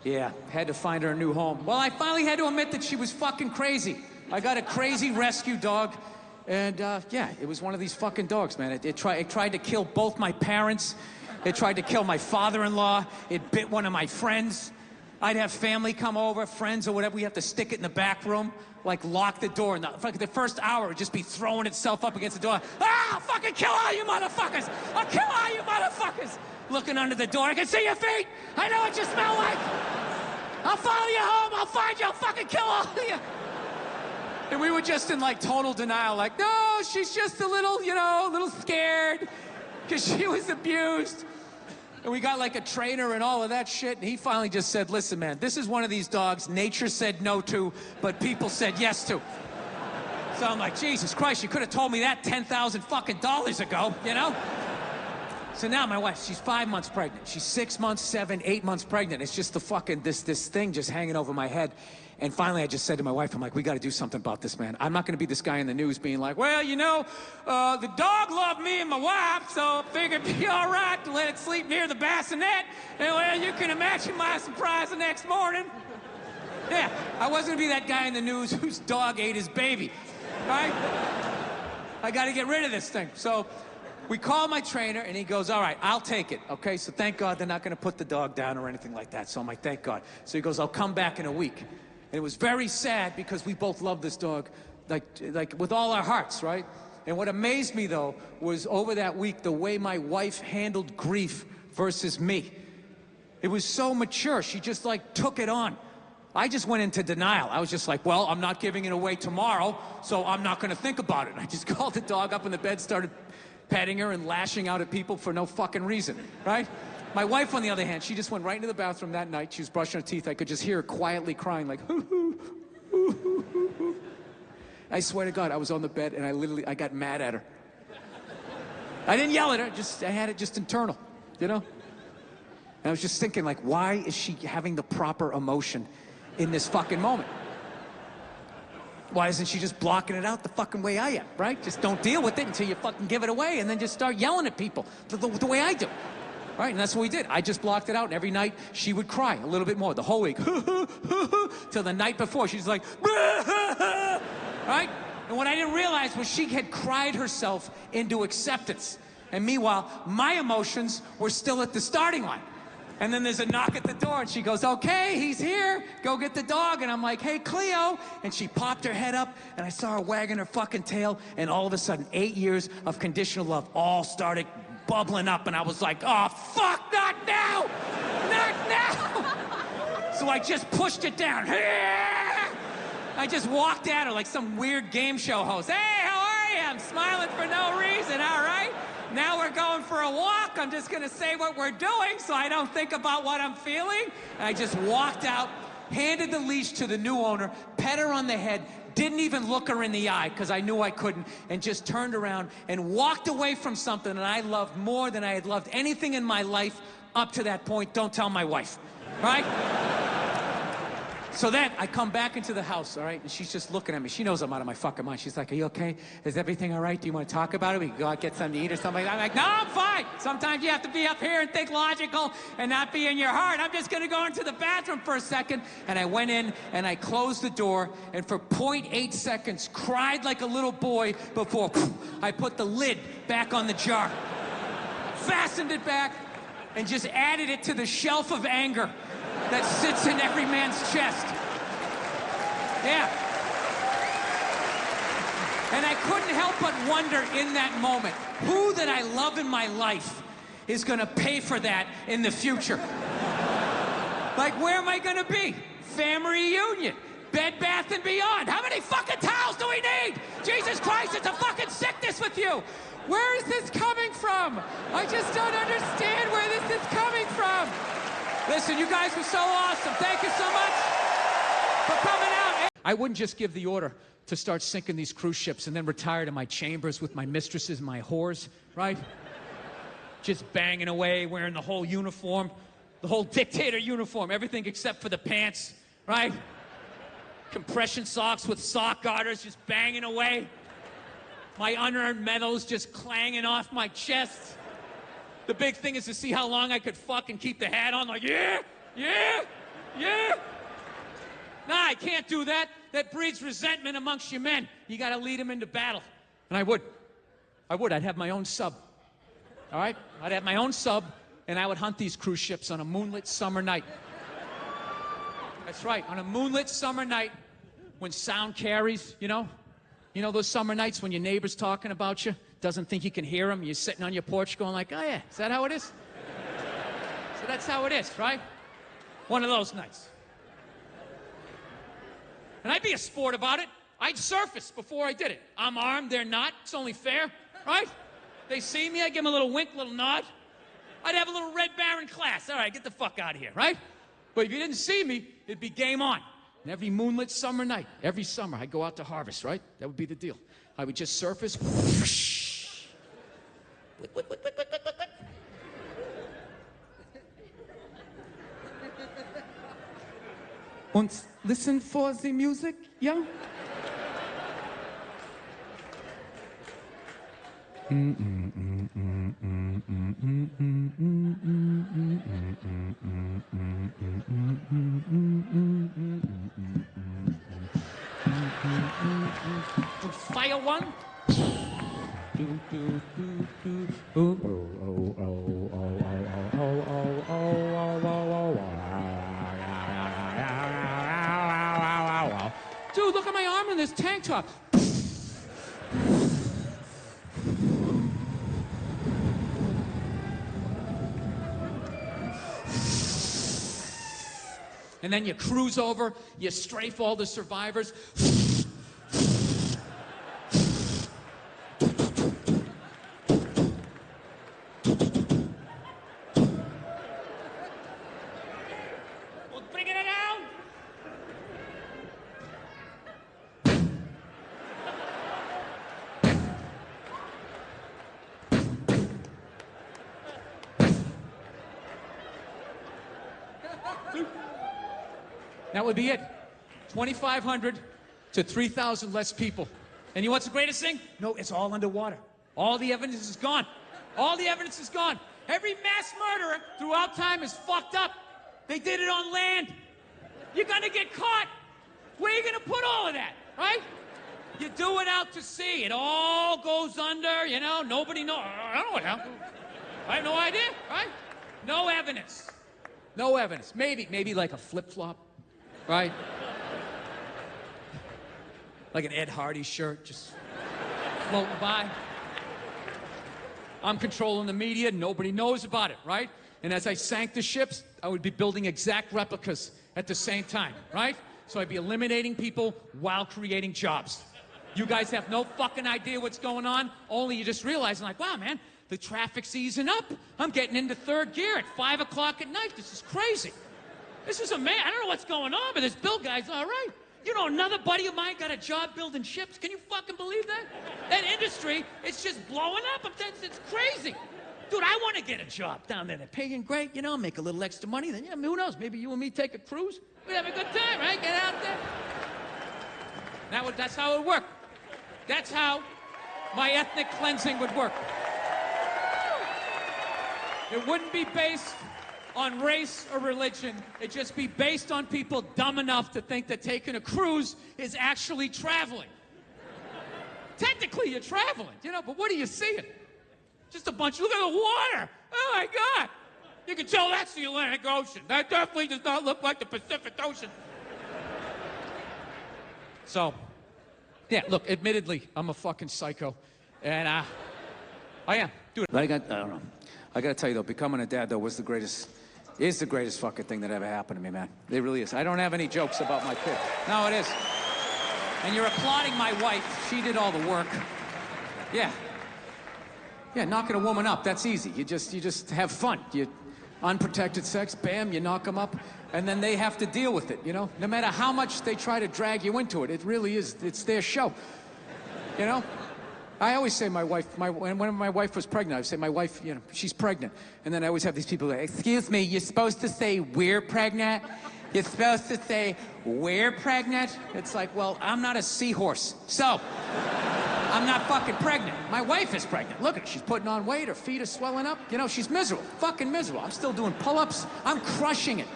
Yeah, had to find her a new home. Well, I finally had to admit that she was fucking crazy. I got a crazy rescue dog, and yeah, it was one of these fucking dogs, man. It tried to kill both my parents. It tried to kill my father-in-law. It bit one of my friends. I'd have family come over, friends or whatever. We have to stick it in the back room, like lock the door. And the first hour, it would just be throwing itself up against the door. Ah, I'll fucking kill all you motherfuckers! I'll kill all you motherfuckers! Looking under the door, I can see your feet! I know what you smell like! I'll follow you home, I'll find you, I'll fucking kill all of you! And we were just in like total denial, like, no, she's just a little, you know, a little scared, because she was abused. And we got like a trainer and all of that shit, and he finally just said, listen, man, this is one of these dogs nature said no to, but people said yes to. So I'm like, Jesus Christ, you could have told me that 10,000 fucking dollars ago, you know? So now my wife, she's 5 months pregnant. She's 6 months, 7, 8 months pregnant. It's just the fucking, this thing just hanging over my head. And finally I just said to my wife, I'm like, we got to do something about this, man. I'm not going to be this guy in the news being like, well, you know, the dog loved me and my wife, so I figured it'd be all right to let it sleep near the bassinet. And well, you can imagine my surprise the next morning. Yeah, I wasn't going to be that guy in the news whose dog ate his baby, right? I got to get rid of this thing. So we call my trainer, and he goes, all right, I'll take it, okay? So thank God they're not going to put the dog down or anything like that. So I'm like, thank God. So he goes, I'll come back in a week. And it was very sad because we both love this dog, like with all our hearts, right? And what amazed me, though, was over that week, the way my wife handled grief versus me. It was so mature. She just, like, took it on. I just went into denial. I was just like, well, I'm not giving it away tomorrow, so I'm not going to think about it. And I just called the dog up in the bed, started petting her and lashing out at people for no fucking reason, right? My wife, on the other hand, she just went right into the bathroom that night. She was brushing her teeth. I could just hear her quietly crying, like, hoo, hoo, hoo, hoo, hoo, hoo. I swear to God, I was on the bed, and I got mad at her. I didn't yell at her, I had it just internal, you know? And I was just thinking, like, why is she having the proper emotion in this fucking moment? Why isn't she just blocking it out the fucking way I am, right? Just don't deal with it until you fucking give it away, and then just start yelling at people the way I do. Right, and that's what we did. I just blocked it out, and every night she would cry a little bit more the whole week. Till the night before, she's like, right? And what I didn't realize was she had cried herself into acceptance. And meanwhile, my emotions were still at the starting line. And then there's a knock at the door, and she goes, okay, he's here. Go get the dog. And I'm like, hey, Cleo. And she popped her head up, and I saw her wagging her fucking tail, and all of a sudden, 8 years of conditional love all started bubbling up, and I was like, oh, fuck, not now! Not now! So I just pushed it down. I just walked at her like some weird game show host. Hey, how are you? I'm smiling for no reason, all right? Now we're going for a walk. I'm just gonna say what we're doing so I don't think about what I'm feeling. And I just walked out, handed the leash to the new owner, pet her on the head, didn't even look her in the eye because I knew I couldn't, and just turned around and walked away from something that I loved more than I had loved anything in my life up to that point. Don't tell my wife, right? So then I come back into the house, all right, and she's just looking at me. She knows I'm out of my fucking mind. She's like, are you okay? Is everything all right? Do you want to talk about it? We can go out, get something to eat or something. I'm like, no, I'm fine. Sometimes you have to be up here and think logical and not be in your heart. I'm just going to go into the bathroom for a second. And I went in and I closed the door and for 0.8 seconds cried like a little boy before I put the lid back on the jar, fastened it back, and just added it to the shelf of anger that sits in every man's chest. Yeah. And I couldn't help but wonder in that moment, who that I love in my life is gonna pay for that in the future? Like, where am I gonna be? Family reunion, Bed Bath & Beyond. How many fucking towels do we need? Jesus Christ, it's a fucking sickness with you. Where is this coming from? I just don't understand where this is coming from. Listen, you guys were so awesome. Thank you so much for coming out. I wouldn't just give the order to start sinking these cruise ships and then retire to my chambers with my mistresses and my whores, right? Just banging away, wearing the whole uniform, the whole Dictator uniform, everything except for the pants, right? Compression socks with sock garters, just banging away. My unearned medals just clanging off my chest. The big thing is to see how long I could fucking keep the hat on, like, yeah, yeah, lie. Can't do that. That breeds resentment amongst your men. You got to lead them into battle. And I would. I'd have my own sub. All right? I'd have my own sub, and I would hunt these cruise ships on a moonlit summer night. That's right, on a moonlit summer night when sound carries, you know? You know those summer nights when your neighbor's talking about you, doesn't think you can hear him, you're sitting on your porch going like, oh yeah, is that how it is? So that's how it is, right? One of those nights. And I'd be a sport about it. I'd surface before I did it. I'm armed, they're not. It's only fair, right? They see me, I give them a little wink, a little nod. I'd have a little Red Baron class. All right, get the fuck out of here, right? But if you didn't see me, it'd be game on. And every moonlit summer night, every summer, I'd go out to harvest, right? That would be the deal. I would just surface. Und listen for the music, yeah? Fire one. Dude, look at my arm in this tank top. And then you cruise over, you strafe all the survivors. Well, bringing it down. That would be it. 2,500 to 3,000 less people. And you know what's the greatest thing? No, it's all underwater. All the evidence is gone. All the evidence is gone. Every mass murderer throughout time is fucked up. They did it on land. You're gonna get caught. Where are you gonna put all of that, right? You do it out to sea. It all goes under, you know, nobody knows. I don't know what happened. I have no idea, right? No evidence. No evidence. Maybe like a flip-flop. Right? Like an Ed Hardy shirt, just floating by. I'm controlling the media, nobody knows about it, right? And as I sank the ships, I would be building exact replicas at the same time, right? So I'd be eliminating people while creating jobs. You guys have no fucking idea what's going on, only you just realize, like, wow, man, the traffic's easing up. I'm getting into third gear at 5 o'clock at night. This is crazy. This is amazing. I don't know what's going on, but this Bill guy's all right. You know, another buddy of mine got a job building ships. Can you fucking believe that? That industry, it's just blowing up. It's crazy. Dude, I want to get a job down there. They're paying great, you know, make a little extra money. Then, yeah, who knows? Maybe you and me take a cruise. We'd have a good time, right? Get out there. That's how it would work. That's how my ethnic cleansing would work. It wouldn't be based on race or religion. It'd just be based on people dumb enough to think that taking a cruise is actually traveling. Technically, you're traveling, you know, but what are you seeing? Just a bunch. Look at the water. Oh, my God. You can tell that's the Atlantic Ocean. That definitely does not look like the Pacific Ocean. So, yeah, look, admittedly, I'm a fucking psycho. And, I am. Dude. But I don't know. I gotta tell you, though, becoming a dad, though, is the greatest fucking thing that ever happened to me, man. It really is. I don't have any jokes about my kid. No, it is. And you're applauding my wife. She did all the work. Yeah. Yeah, knocking a woman up, that's easy. You just have fun. You unprotected sex, bam, you knock them up, and then they have to deal with it, you know? No matter how much they try to drag you into it, it really is, it's their show. You know? I always say my wife, when my wife was pregnant, I would say my wife, you know, she's pregnant. And then I always have these people like, excuse me, you're supposed to say we're pregnant? You're supposed to say we're pregnant? It's like, well, I'm not a seahorse, so I'm not fucking pregnant. My wife is pregnant. Look at her, she's putting on weight, her feet are swelling up. You know, she's miserable, fucking miserable. I'm still doing pull-ups, I'm crushing it.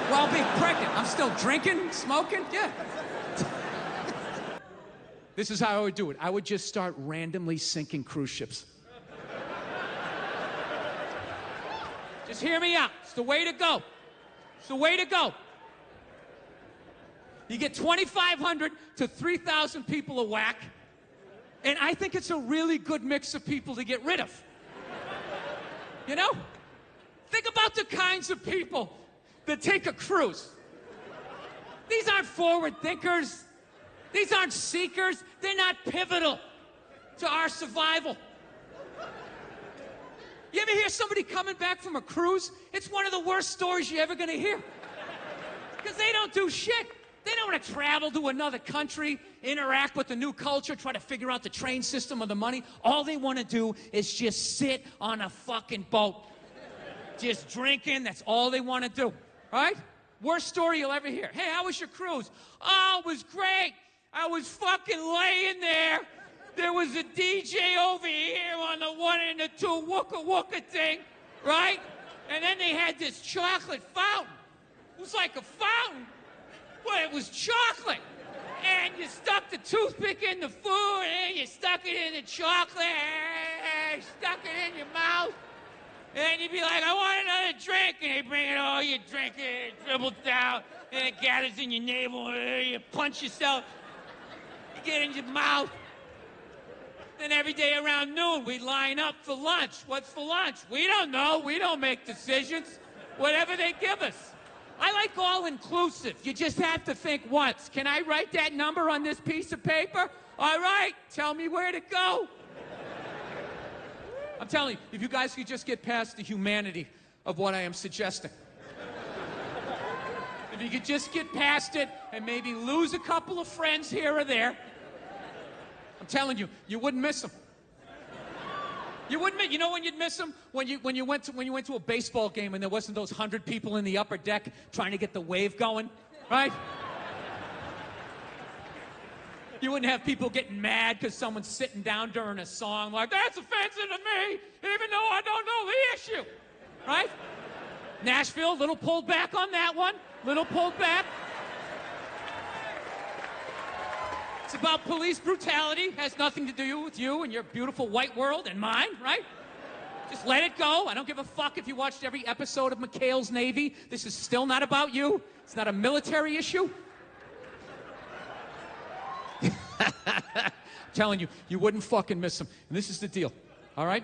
while being pregnant. I'm still drinking, smoking, yeah. This is how I would do it. I would just start randomly sinking cruise ships. Just hear me out. It's the way to go. It's the way to go. You get 2,500 to 3,000 people a whack, and I think it's a really good mix of people to get rid of. You know? Think about the kinds of people that take a cruise. These aren't forward thinkers. These aren't seekers. They're not pivotal to our survival. You ever hear somebody coming back from a cruise? It's one of the worst stories you're ever gonna hear. Because they don't do shit. They don't want to travel to another country, interact with the new culture, try to figure out the train system or the money. All they want to do is just sit on a fucking boat. Just drinking, that's all they want to do, right? Worst story you'll ever hear. Hey, how was your cruise? Oh, it was great. I was fucking laying there. There was a DJ over here on the 1 and the 2 wooka wooka thing, right? And then they had this chocolate fountain. It was like a fountain. Well, it was chocolate. And you stuck the toothpick in the food, and you stuck it in the chocolate, and stuck it in your mouth. And then you'd be like, I want another drink. And they bring it all, you drink it, it dribbles down, and it gathers in your navel, and you punch yourself, you get in your mouth. Then every day around noon, we'd line up for lunch. What's for lunch? We don't know. We don't make decisions. Whatever they give us. I like all-inclusive. You just have to think once. Can I write that number on this piece of paper? All right, tell me where to go. I'm telling you, if you guys could just get past the humanity of what I am suggesting. If you could just get past it and maybe lose a couple of friends here or there, I'm telling you, you wouldn't miss them. You wouldn't. You know when you'd miss them? When you went to a baseball game and there wasn't those 100 people in the upper deck trying to get the wave going, right? You wouldn't have people getting mad because someone's sitting down during a song like, that's offensive to me, even though I don't know the issue, right? Nashville, little pulled back on that one, little pulled back. It's about police brutality, has nothing to do with you and your beautiful white world and mine, right? Just let it go. I don't give a fuck if you watched every episode of McHale's Navy. This is still not about you. It's not a military issue. I'm telling you, you wouldn't fucking miss them. And this is the deal, all right?